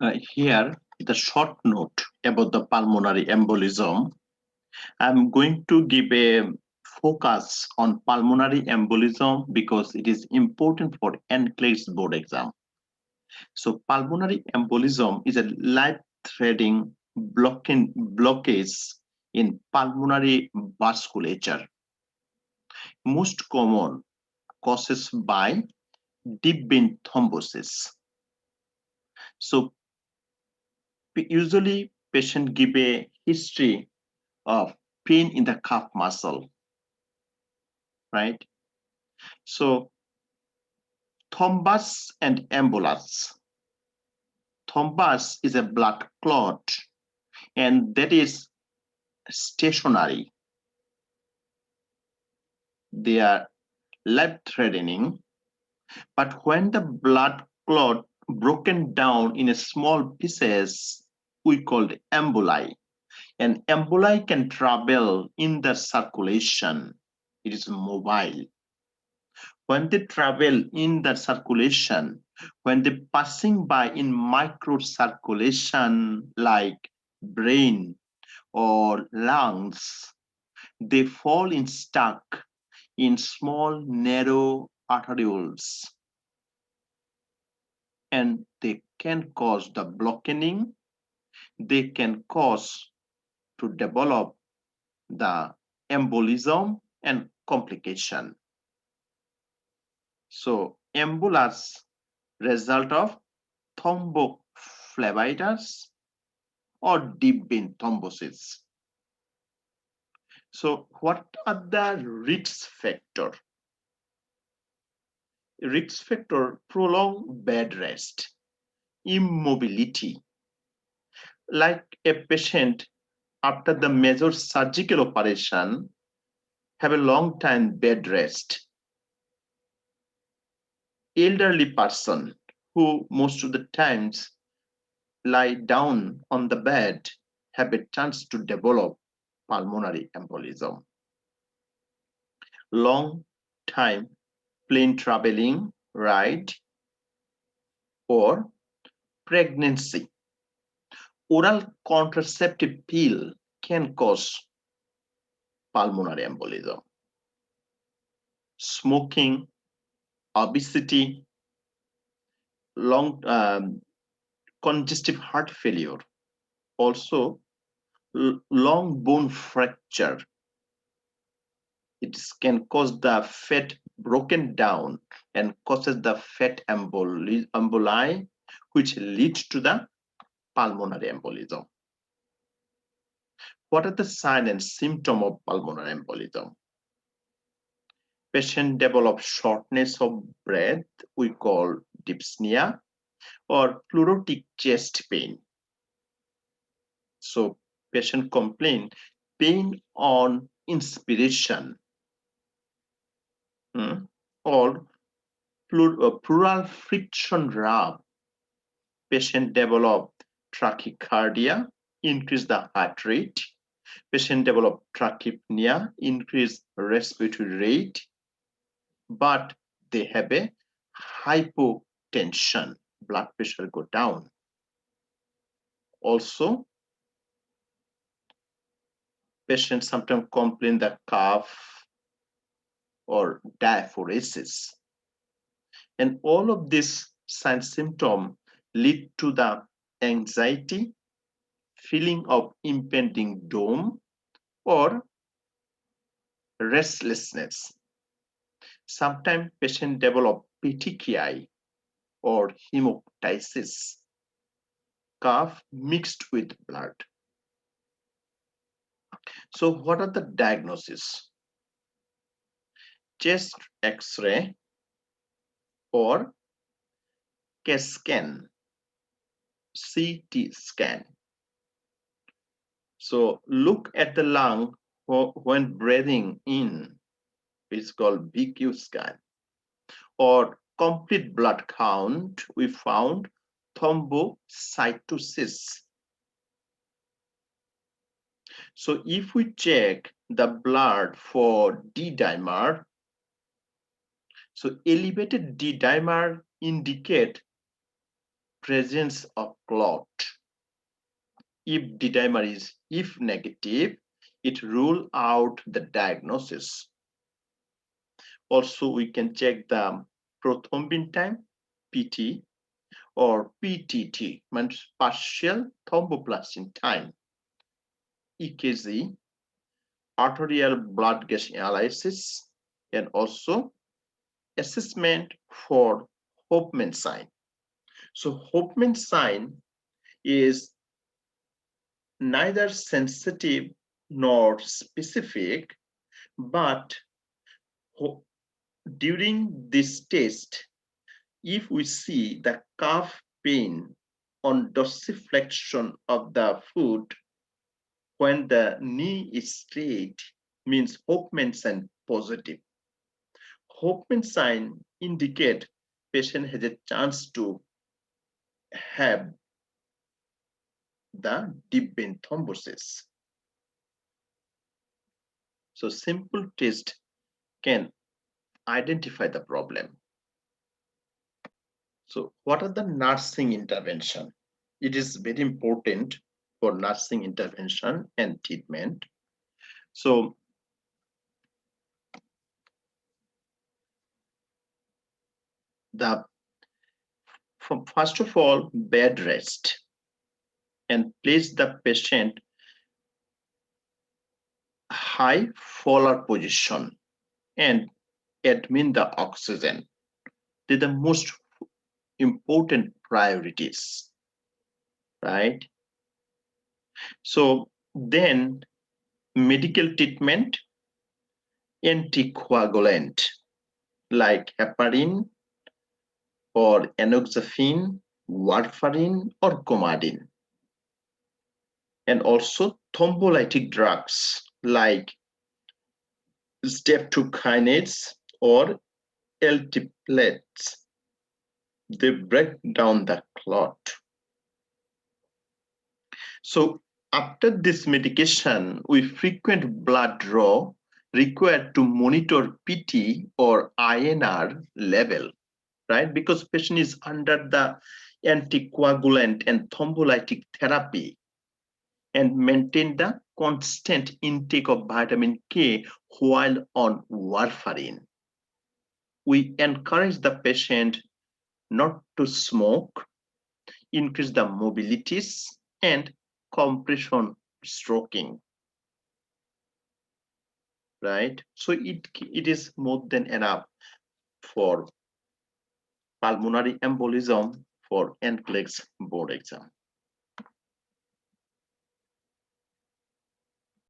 Here, the short note about the pulmonary embolism. I'm going to give a focus on pulmonary embolism because it is important for NCLEX board exam. So, pulmonary embolism is a life-threatening blockage in pulmonary vasculature. Most common causes by deep vein thrombosis. So, usually patient give a history of pain in the calf muscle, right? So thrombus and embolus. Thrombus is a blood clot and that is stationary. They are life-threatening, but when the blood clot broken down in a small pieces, we call it emboli. And emboli can travel in the circulation. It is mobile. When they travel in the circulation, when they passing by in microcirculation like brain or lungs, they fall in stuck in small narrow arterioles and they can cause the blocking, they can cause to develop the embolism and complication. So embolus result of thrombophlebitis or deep vein thrombosis. So what are the risk factor? Risk factor: prolonged bed rest, immobility. Like a patient after the major surgical operation have a long time bed rest. Elderly person who most of the times lie down on the bed have a chance to develop pulmonary embolism. Long time plane traveling, ride, or pregnancy. Oral contraceptive pill can cause pulmonary embolism. Smoking, obesity, long congestive heart failure, also long bone fracture. It can cause the fat broken down and causes the fat emboli, which leads to the pulmonary embolism. What are the signs and symptoms of pulmonary embolism? Patient develop shortness of breath, we call dyspnea, or pleurotic chest pain. So patient complain pain on inspiration, or pleural friction rub. Patient develop tachycardia, increase the heart rate. Patient develop tachypnea, increase respiratory rate, but they have a hypotension, blood pressure go down. Also, patients sometimes complain the cough or diaphoresis. And all of these sign symptoms lead to the anxiety, feeling of impending doom, or restlessness. Sometimes patients develop petechiae or hemoptysis, cough mixed with blood. So what are the diagnoses? Chest X-ray or scan, CT scan. So look at the lung when breathing in, it's called BQ scan. Or complete blood count, we found thrombocytosis. So if we check the blood for D-dimer, so elevated D-dimer indicate presence of clot. If D-dimer is if negative, it rule out the diagnosis. Also, we can check the prothrombin time, PT, or PTT, means partial thromboplastin time, EKG, arterial blood gas analysis, and also assessment for Hoffman sign. So Hoffman sign is neither sensitive nor specific, but during this test, if we see the calf pain on dorsiflexion of the foot when the knee is straight, means Hoffman sign positive. Hoffman sign indicate patient has a chance to have the deep vein thrombosis. So simple test can identify the problem. So what are the nursing intervention? It is very important for nursing intervention and treatment. So first of all, bed rest and place the patient high Fowler position and admit the oxygen. They're the most important priorities, right? So then medical treatment, anticoagulant like heparin or enoxaparin, warfarin, or coumadin. And also thrombolytic drugs like streptokinase or altiplats. They break down the clot. So after this medication, we frequent blood draw required to monitor PT or INR level, right? Because patient is under the anticoagulant and thrombolytic therapy and maintain the constant intake of vitamin K while on warfarin. We encourage the patient not to smoke, increase the mobilities, and compression stroking, right? So it is more than enough for pulmonary embolism for NCLEX board exam.